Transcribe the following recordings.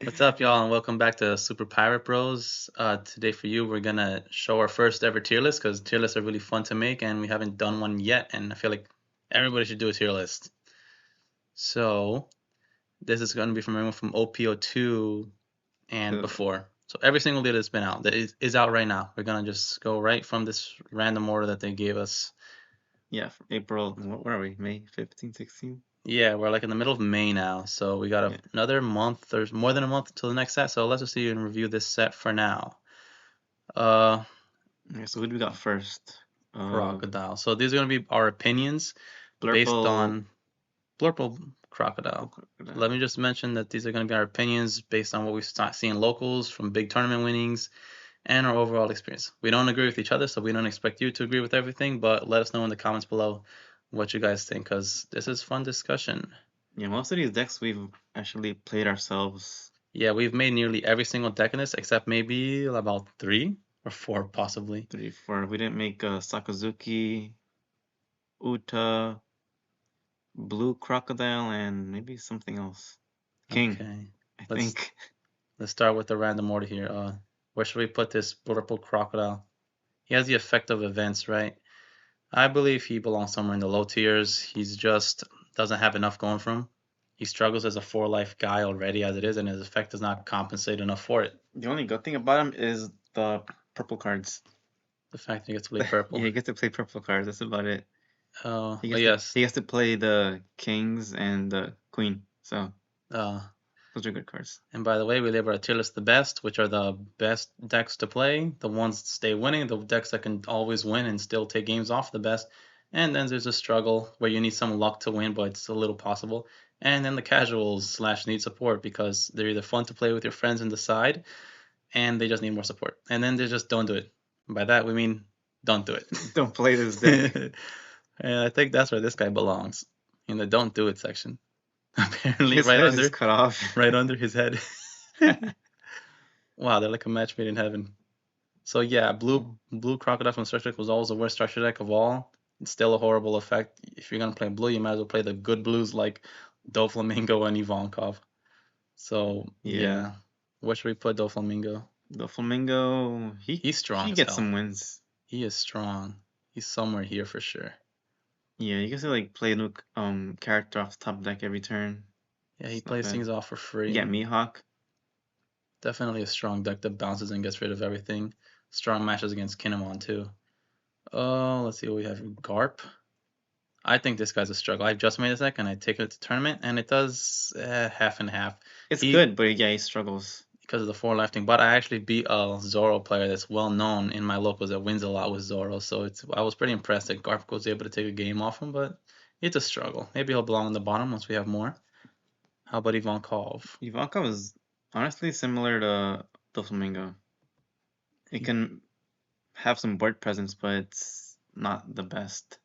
What's up, y'all, and welcome back to Super Pirate Bros. Today for you, we're gonna show our first ever tier list because tier lists are really fun to make, and we haven't done one yet, and I feel like everybody should do a tier list. So this is gonna be from everyone from OPO2 and So, before. So every single leader that's been out, that is out right now. We're gonna just go right from this random order that they gave us. yeah, from April, where are we? May 15, 16? Yeah, we're like in the middle of May now, so we got Yeah. another month. There's more than a month until the next set, so let's just see and review this set for now. Uh, Okay, so who do we got first? Crocodile. So these are going to be our opinions based Blurple. on Blurple Crocodile. Let me just mention that these are going to be our opinions based on what we start seeing locals from big tournament winnings and our overall experience. We don't agree with each other, so we don't expect you to agree with everything, but let us know in the comments below what you guys think because this is fun discussion. Yeah, most of these decks we've actually played ourselves. Yeah, we've made nearly every single deck in this except maybe about 3 or 4 possibly. 3, 4. We didn't make Sakazuki, Uta, Blue Crocodile, and maybe something else. King, Okay. I Let's think. let's start with the random order here. Where should we put this Blurple Crocodile? He has the effect of events, right? I believe he belongs somewhere in the low tiers. He's just doesn't have enough going for him. He struggles as a 4 life guy already as it is, and his effect does not compensate enough for it. The only good thing about him is the purple cards. The fact that he gets to play purple. Yeah, he gets to play purple cards. That's about it. He Oh gets to yes. he gets to play the kings and the queen. So Uh, those are good cards. and by the way, we label our tier list the best, which are the best decks to play, the ones that stay winning, the decks that can always win and still take games off the best. And then there's a struggle where you need some luck to win, but it's a little possible. And then the casuals slash need support because they're either fun to play with your friends and decide, and they just need more support. And then they just don't do it. By that we mean don't do it. Don't play this deck. And I think that's where this guy belongs, in the don't do it section. Apparently His head is cut off. right under his head. Wow, they're like a match made in heaven. So yeah, blue crocodile from Star Trek was always the worst structure deck of all. It's still a horrible effect. If you're gonna play blue, you might as well play the good blues like Doflamingo and Ivankov. So Yeah, yeah, where should we put Doflamingo? the flamingo. He He's strong he as gets hell. some wins. He is strong. He's somewhere here for sure. Yeah, you get to like play a new character off the top deck every turn. Yeah, he It's not plays bad. things off for You free. get Mihawk. Definitely a strong deck that bounces and gets rid of everything. Strong matches against Kinemon too. Oh, let's see what we have. Garp. I think this guy's a struggle. I just made this deck and I take it to tournament and it does half and half. It's He good, but yeah, he struggles. because of the 4 life thing, but I actually beat a Zoro player that's well known in my locals that wins a lot with Zoro. So I was pretty impressed that Garp was able to take a game off him, but it's a struggle. Maybe he'll belong on the bottom once we have more. How about Ivankov? Ivanka was honestly similar to the flamingo. It He, can have some board presence, but it's not the best.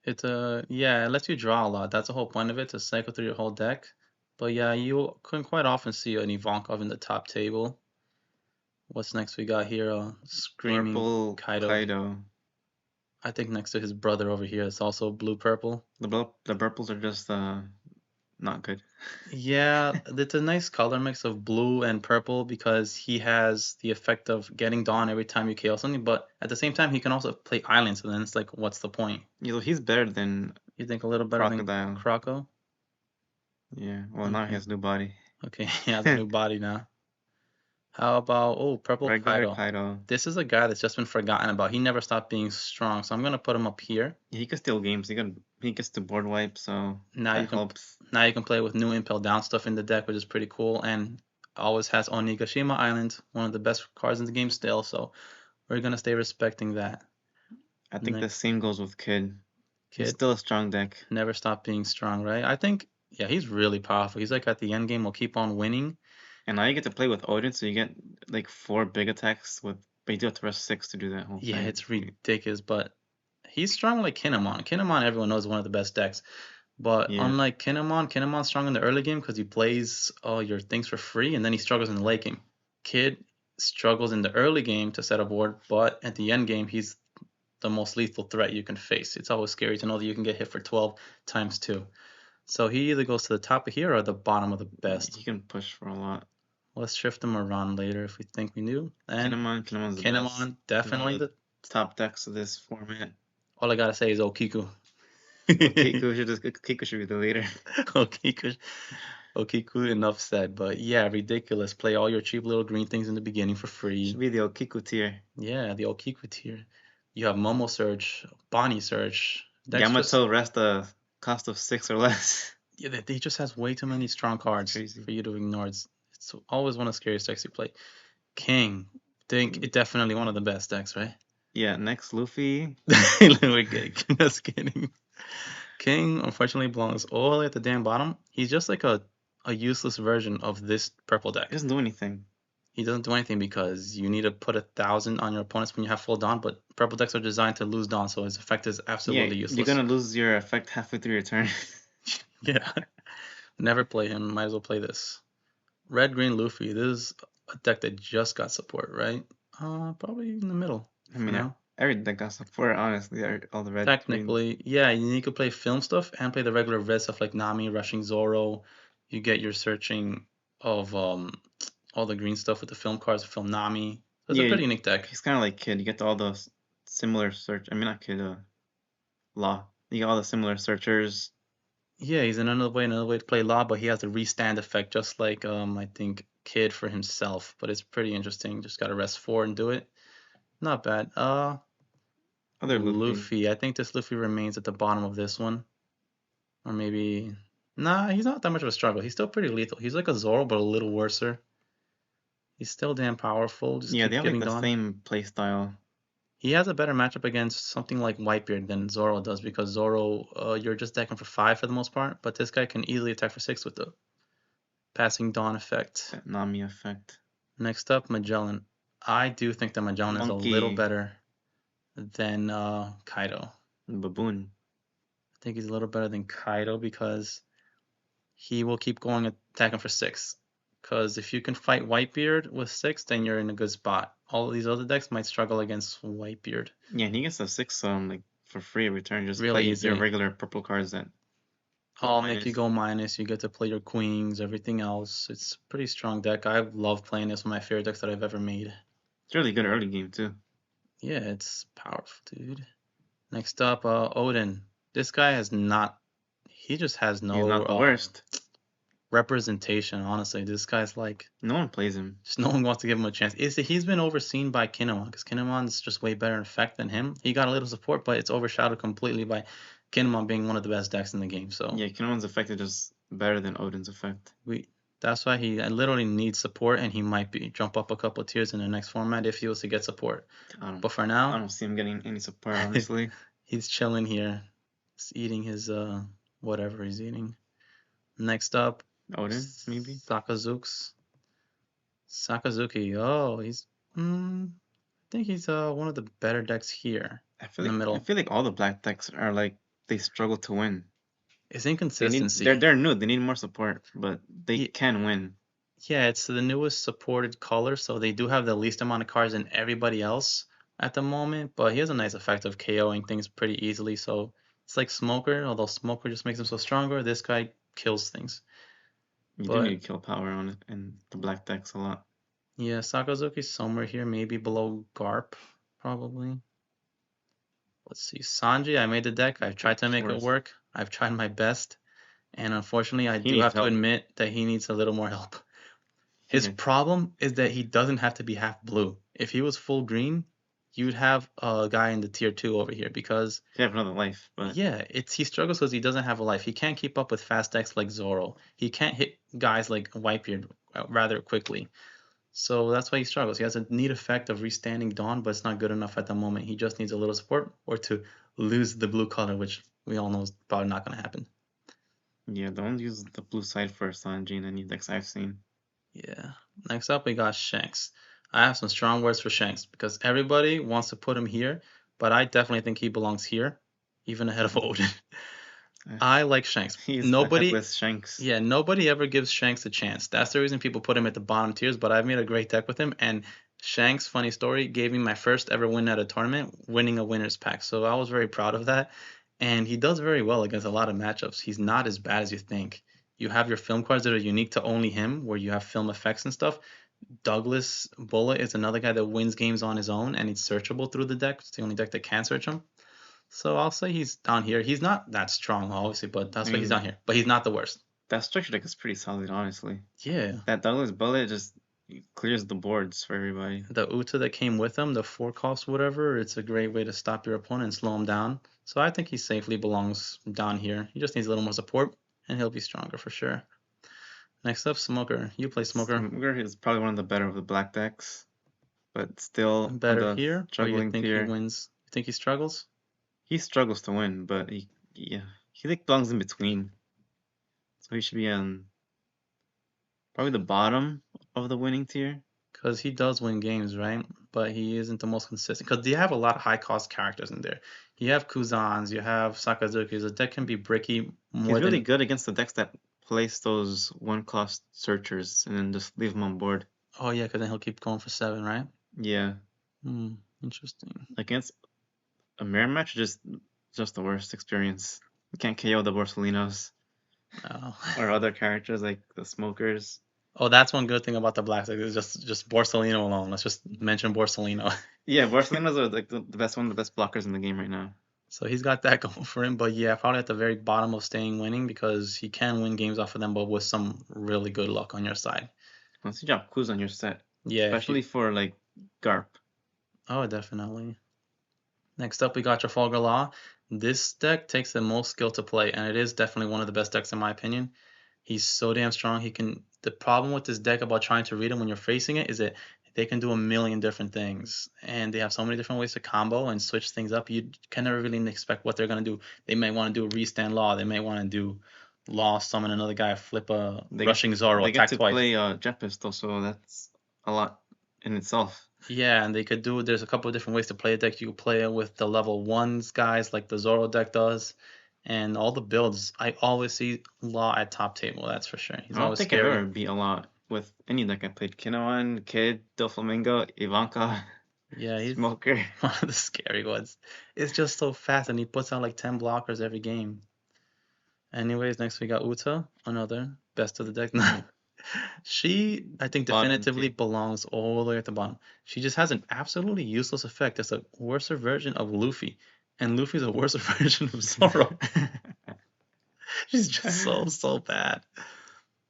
yeah, it lets you draw a lot. That's the whole point of it, to cycle through your whole deck. But yeah, you can quite often see an Ivankov in the top table. What's next we got here? Screaming Purple Kaido. Kaido. I think next to his brother over here is also blue purple. The purples are just not good. Yeah, it's a nice color mix of blue and purple because he has the effect of getting Dawn every time you KO something, but at the same time he can also play islands, so then it's like, what's the point? You know, he's better than You think a little better than Crocodile. Croco? Yeah. Well, now he Okay. has new body. Okay, he has a new body now. How about, oh, purple Regular Kaido. Kaido. This is a guy that's just been forgotten about. He never stopped being strong, so I'm gonna put him up here. He can steal games. He gets to board wipe, so Now you that can helps. now you can play with new Impel Down stuff in the deck, which is pretty cool, and always has Onigashima Island, one of the best cards in the game still, so we're gonna stay respecting that. I think the Next same goes with Kid. He's kid, still a strong deck. never stop being strong, right? I think yeah, he's really powerful. He's like at the end game will keep on winning. And now you get to play with Odin, so you get like 4 big attacks with, but you do have to rush 6 to do that whole Yeah, thing. it's ridiculous, but he's strong like Kinemon. Kinemon, everyone knows, is one of the best decks. But Yeah. unlike Kinemon, Kinemon's strong in the early game because he plays all your things for free, and then he struggles in the late game. Kid struggles in the early game to set a board, but at the end game, he's the most lethal threat you can face. It's always scary to know that you can get hit for 12 times 2. So he either goes to the top of here or the bottom of the best. He can push for a lot. Let's shift him around later if we think we knew. And Kinemon's the best. Kinemon, One of definitely the the. top decks of this format. All I gotta say is Okiku. Kiku should be the leader. Okiku. Okiku, enough said. But yeah, ridiculous. Play all your cheap little green things in the beginning for free. Should be the Okiku tier. Yeah, the Okiku tier. You have Momo Search, Bonnie Search, Yamato rest a cost of 6 or less. Yeah, he just has way too many strong cards for you to ignore. It's always one of the scariest decks you play. King, think it definitely one of the best decks, right? Yeah, next Luffy. We're good. Just kidding. King unfortunately belongs all the way at the damn bottom. He's just like a useless version of this purple deck. He doesn't do anything. He doesn't do anything because you need to put 1,000 on your opponents when you have full Dawn, but purple decks are designed to lose Dawn, so his effect is absolutely useless. You're gonna lose your effect halfway through your turn. Yeah. Never play him. Might as well play this. Red Green Luffy. This is a deck that just got support, right? Probably in the middle. I mean, every deck got support, honestly. All the red. Technically, yeah. You could play film stuff and play the regular red stuff like Nami, Rushing Zoro. You get your searching of all the green stuff with the film cards, film Nami. So it's a pretty unique deck. He's kind of like Kid. You get all the similar search. I mean, not Kid. Law. You get all the similar searchers. Yeah, he's another way to play Law, but he has the restand effect, just like I think Kid for himself. But it's pretty interesting. Just gotta rest 4 and do it. Not bad. Other Luffy. I think this Luffy remains at the bottom of this one, or maybe. Nah, he's not that much of a struggle. He's still pretty lethal. He's like a Zoro, but a little worser. He's still damn powerful. Just they have like the Dawn. same play style. He has a better matchup against something like Whitebeard than Zoro does, because Zoro, you're just attacking for 5 for the most part, but this guy can easily attack for 6 with the passing Dawn effect. That Nami effect. Next up, Magellan. I do think that Magellan is a little better than Kaido. Baboon. I think he's a little better than Kaido because he will keep going attacking for 6. Because if you can fight Whitebeard with 6, then you're in a good spot. All of these other decks might struggle against Whitebeard. Yeah, and he gets a 6 like for free every turn. Just really play easy. Your regular purple cards that all make you go minus. You get to play your queens, everything else. It's a pretty strong deck. I love playing this. One of my favorite decks that I've ever made. It's really good early game too. Yeah, it's powerful, dude. Next up, Odin. This guy has not. He just has no. He's not the worst. Representation, honestly. This guy's like. No one plays him. Just no one wants to give him a chance. He's been overseen by Kinemon, because Kinemon's just way better in effect than him. He got a little support, but it's overshadowed completely by Kinemon being one of the best decks in the game. So yeah, Kinemon's effect is just better than Odin's effect. That's why he literally needs support, and he might jump up a couple of tiers in the next format if he was to get support. But for now, I don't see him getting any support, honestly. He's chilling here. He's eating his whatever he's eating. Next up, Odin, maybe? Sakazuki. Oh, he's I think he's one of the better decks here. In the middle. I feel like all the black decks are like they struggle to win. It's inconsistency. They're new. They need more support, but they can win. Yeah, it's the newest supported color, so they do have the least amount of cards than everybody else at the moment. But he has a nice effect of KOing things pretty easily. So it's like Smoker, although Smoker just makes him so stronger. This guy kills things. You do need kill power on it in the black decks a lot. Yeah, Sakazuki's somewhere here, maybe below Garp, probably. Let's see, Sanji, I made the deck. I've tried to make it work. I've tried my best. And unfortunately, I do have to admit that he needs a little more help. His problem is that he doesn't have to be half blue. If he was full green, you'd have a guy in the tier 2 over here, because he have another life. But yeah, he struggles because he doesn't have a life. He can't keep up with fast decks like Zoro. He can't hit guys like Whitebeard rather quickly. So that's why he struggles. He has a neat effect of restanding Dawn, but it's not good enough at the moment. He just needs a little support, or to lose the blue color, which we all know is probably not going to happen. Yeah, don't use the blue side for Sanji in any decks I've seen. Yeah. Next up, we got Shanks. I have some strong words for Shanks, because everybody wants to put him here, but I definitely think he belongs here, even ahead of Odin. I like Shanks. Nobody Shanks. Yeah, nobody ever gives Shanks a chance. That's the reason people put him at the bottom tiers, but I've made a great deck with him, and Shanks, funny story, gave me my first ever win at a tournament, winning a winner's pack. So I was very proud of that. and he does very well against a lot of matchups. He's not as bad as you think. You have your film cards that are unique to only him, where you have film effects and stuff. Douglas Bullet is another guy that wins games on his own, and he's searchable through the deck. It's the only deck that can search him. So I'll say he's down here. He's not that strong, obviously, but I that's why he's down mean, here. But he's not the worst. that structure deck is pretty solid, honestly. Yeah. That Douglas bullet just clears the boards for everybody. The Uta that came with him, the 4 cost, whatever, it's a great way to stop your opponent and slow him down. So I think he safely belongs down here. He just needs a little more support, and he'll be stronger for sure. Next up, Smoker. You play Smoker. Smoker is probably one of the better of the black decks, but still on Better the here, or you struggling think he tier. wins? You think he struggles? He struggles to win, but yeah, he like belongs in between. So he should be on probably the bottom of the winning tier. Because he does win games, right? But he isn't the most consistent. Because you have a lot of high cost characters in there. You have Kuzans, you have Sakazuki's. The deck can be bricky more He's really than. good against the decks that place those 1-cost searchers and then just leave them on board. Oh, yeah, because then he'll keep going for 7, right? Yeah, Hmm, interesting. against a mirror match, just the worst experience. You can't KO the Borsalinos Oh. or other characters like the smokers. Oh, that's one good thing about the Black deck is just Borsalino alone. Let's just mention Borsalino. Yeah, Borsalinos are like the best one of the best blockers in the game right now. So he's got that going for him. But yeah, probably at the very bottom of staying winning because he can win games off of them, but with some really good luck on your side. Once you drop Kuz on your set, Yeah, especially for like Garp. oh, definitely. Next up, we got Trafalgar Law. This deck takes the most skill to play, and it is definitely one of the best decks in my opinion. He's so damn strong. He can. The problem with this deck about trying to read him when you're facing it is that they can do a million different things, and they have so many different ways to combo and switch things up. You can never really expect what they're gonna do. They may want to do a restand Law. They may want to do Law, summon another guy, flip a rushing Zoro, They get attack to twice. play Jet Pistol, so that's a lot in itself. Yeah, and they could do. There's a couple of different ways to play a deck. You could play it with the level ones guys, like the Zoro deck does, and all the builds. I always see Law at top table. That's for sure. He's I don't always think I've scary. ever beat a lot with any deck I played. Kinoan, Kid, Doflamingo, Ivanka, Yeah, he's Smoker. one of the scary ones. It's just so fast, and he puts out like 10 blockers every game. Anyways, next we got Uta, another best of the deck. She, I think, Bottom definitively tier. belongs all the way at the bottom. She just has an absolutely useless effect. It's a worse version of Luffy, and Luffy's a worse version of Zoro. She's just so bad.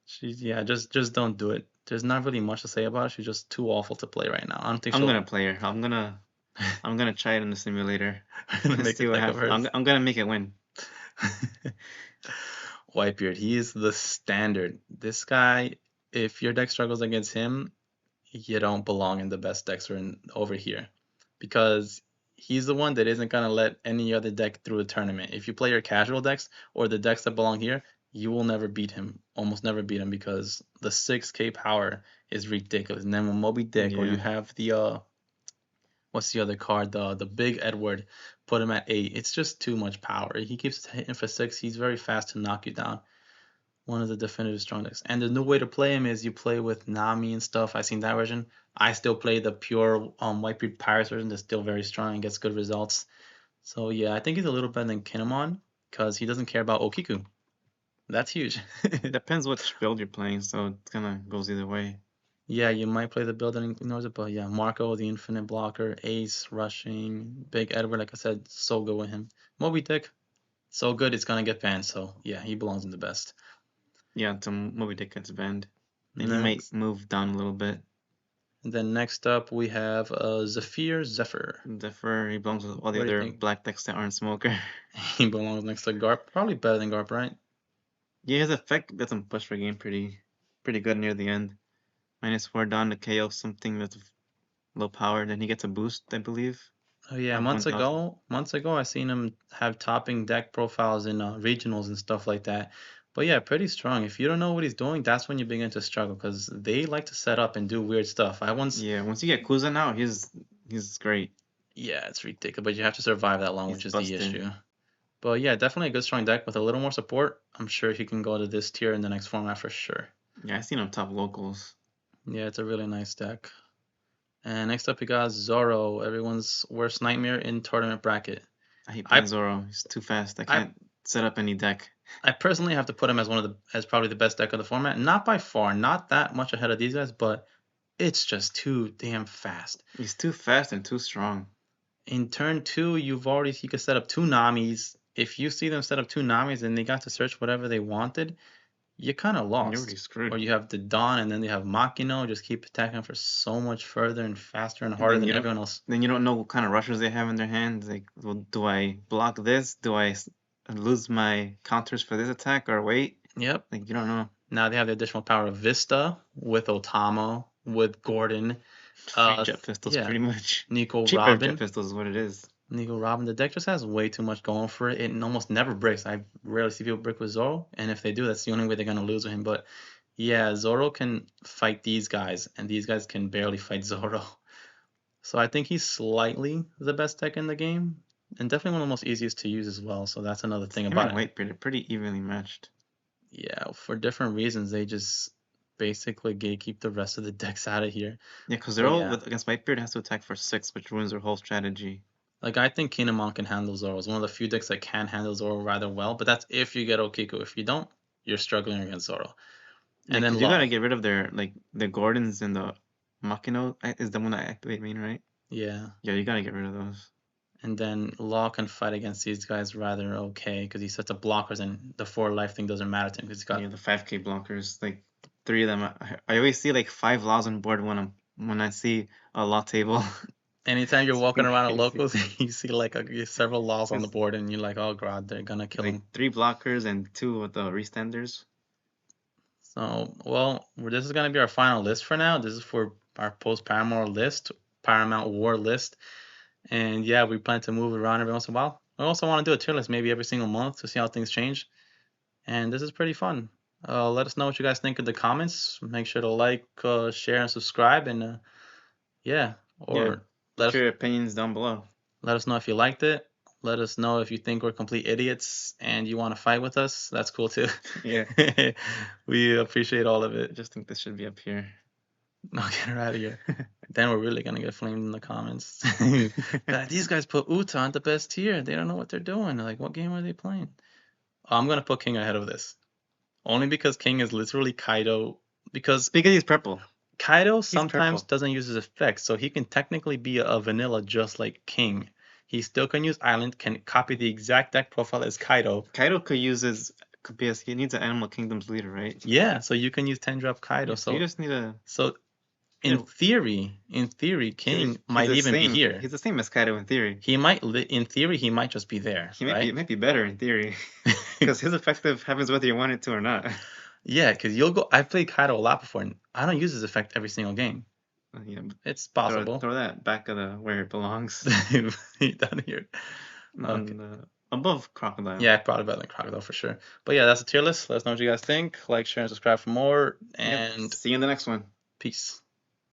She's yeah, just don't do it. There's not really much to say about her. She's just too awful to play right now. I don't think I'm she'll gonna play her. I'm gonna try it in the simulator. Let's make a see what deck of happens. hers. I'm gonna make it win. Whitebeard, he is the standard. This guy, if your deck struggles against him, you don't belong in the best decks or over here because he's the one that isn't gonna let any other deck through a tournament. If you play your casual decks or the decks that belong here, you will never beat him. Almost never beat him because the 6K power is ridiculous. And then when Moby Dick or you Yeah. have the what's the other card? The Big Edward, put him at 8. It's just too much power. He keeps hitting for 6. He's very fast to knock you down. One of the definitive strong decks. And the new way to play him is you play with Nami and stuff. I've seen that version. I still play the pure Whitebeard Pirates version that's still very strong and gets good results. So yeah, I think he's a little better than Kinemon because he doesn't care about Okiku. That's huge. Depends which build you're playing, so it kinda goes either way. Yeah, you might play the build that ignores it, but yeah, Marco, the infinite blocker, Ace, rushing, Big Edward, like I said, so good with him. Moby Dick, so good it's gonna get banned, so yeah, he belongs in the best. Yeah, until Moby Dick gets banned. Then he might Next, move down a little bit. and then next up we have Zephyr. Therefore, he belongs with all the What do you other think? black decks that aren't Smoker. He belongs next to Garp, probably better than Garp, right? Yeah, his effect lets him push for game pretty good near the end. -4 down to KO something that's low power, then he gets a boost, I believe. Oh yeah, Of 1000. months ago, I seen him have topping deck profiles in regionals and stuff like that. But yeah, pretty strong. If you don't know what he's doing, that's when you begin to struggle because they like to set up and do weird stuff. Yeah, once you get Kuzan out, he's great. Yeah, it's ridiculous, but you have to survive that long, He's which is the busting. issue. But yeah, definitely a good strong deck with a little more support. I'm sure he can go to this tier in the next format for sure. Yeah, I seen him top locals. Yeah, it's a really nice deck. And next up, we got Zoro, everyone's worst nightmare in tournament bracket. I hate playing I Zoro. He's too fast. I I can't set up any deck. I personally have to put him as as probably the best deck of the format. Not by far, not that much ahead of these guys, but it's just too damn fast. He's too fast and too strong. In turn two, you could set up two Namis. If you see them set up two Namis and they got to search whatever they wanted, you kind of You're already lost. Or screwed. you have the Dawn and then they have Makino, just keep attacking for so much further and faster and And harder then than you don't everyone else. then you don't know what kind of rushers they have in their hands. Like, well, do I block this? Do I lose my counters for this attack or wait? Yep. Like, you don't know. Now they have the additional power of Vista with Otamo, with Gordon. Free jet pistols, Yeah, pretty much. Nico Cheaper jet Robin. pistols is what it is. Nico Robin. The deck just has way too much going for it. It almost never breaks. I rarely see people break with Zoro, and if they do, that's the only way they're gonna lose with him. But yeah, Zoro can fight these guys, and these guys can barely fight Zoro. So I think he's slightly the best deck in the game, and definitely one of the most easiest to use as well. So that's another thing Him about and it. Whitebeard are pretty evenly matched. Yeah, for different reasons, they just basically gatekeep the rest of the decks out of here. Yeah, because But Zoro yeah, against Whitebeard has to attack for 6, which ruins their whole strategy. like I think Kinemon can handle Zoro. It's one of the few decks that can handle Zoro rather well, but that's if you get Okiku. If you don't, you're struggling against Zoro. Yeah, And then because you gotta Law. get rid of their like the Gordons and the Makino is the one that activate main, right? Yeah. Yeah, you gotta get rid of those. And then Law can fight against these guys rather okay because he sets up blockers and the 4 life thing doesn't matter to him because he's got Yeah, the 5k blockers, like 3 of them. I always see like 5 laws on board when I see a law table. anytime you're It's walking fucking around at crazy. locals, you see like several laws on the It's board and you're like, oh god, they're gonna kill like him. 3 blockers and 2 with the restanders. So, well, this is gonna be our final list for now. This is for our post Paramount War list. And yeah, we plan to move around every once in a while. I also want to do a tier list maybe every single month to see how things change. And this is pretty fun. Let us know what you guys think in the comments. Make sure to like, share, and subscribe. And yeah, Yeah, or let put us your opinions down below. let us know if you liked it. Let us know if you think we're complete idiots and you want to fight with us. That's cool too. Yeah, We appreciate all of I it. just think this should be up here. No, get her out of here. Then we're really gonna get flamed in the comments. God, these guys put Uta on the best tier. They don't know what they're doing. Like, what game are they playing? I'm gonna put King ahead of this. Only because King is literally Kaido. Because Because he's purple. Kaido He's sometimes purple. doesn't use his effects, so he can technically be a vanilla just like King. He still can use Island, can copy the exact deck profile as Kaido. Kaido could use his because he needs an Animal Kingdom's leader, right? Yeah, so you can use 10 drop Kaido. Yeah, so you just need a. So You know, in theory, King he's might the even be same. here. He's the same as Kaido in theory. In theory, he might just be there, He might be. right? It might be better in theory, because his effective happens whether you want it to or not. Yeah, because I've played Kaido a lot before, and I don't use his effect every single game. Yeah, It's throw, possible. throw that back of the where it belongs, Down here. Okay. on the, above Crocodile. Yeah, probably better than Crocodile for sure. But yeah, that's a tier list. Let us know what you guys think. Like, share, and subscribe for more. Yep. And See you in the next one. peace.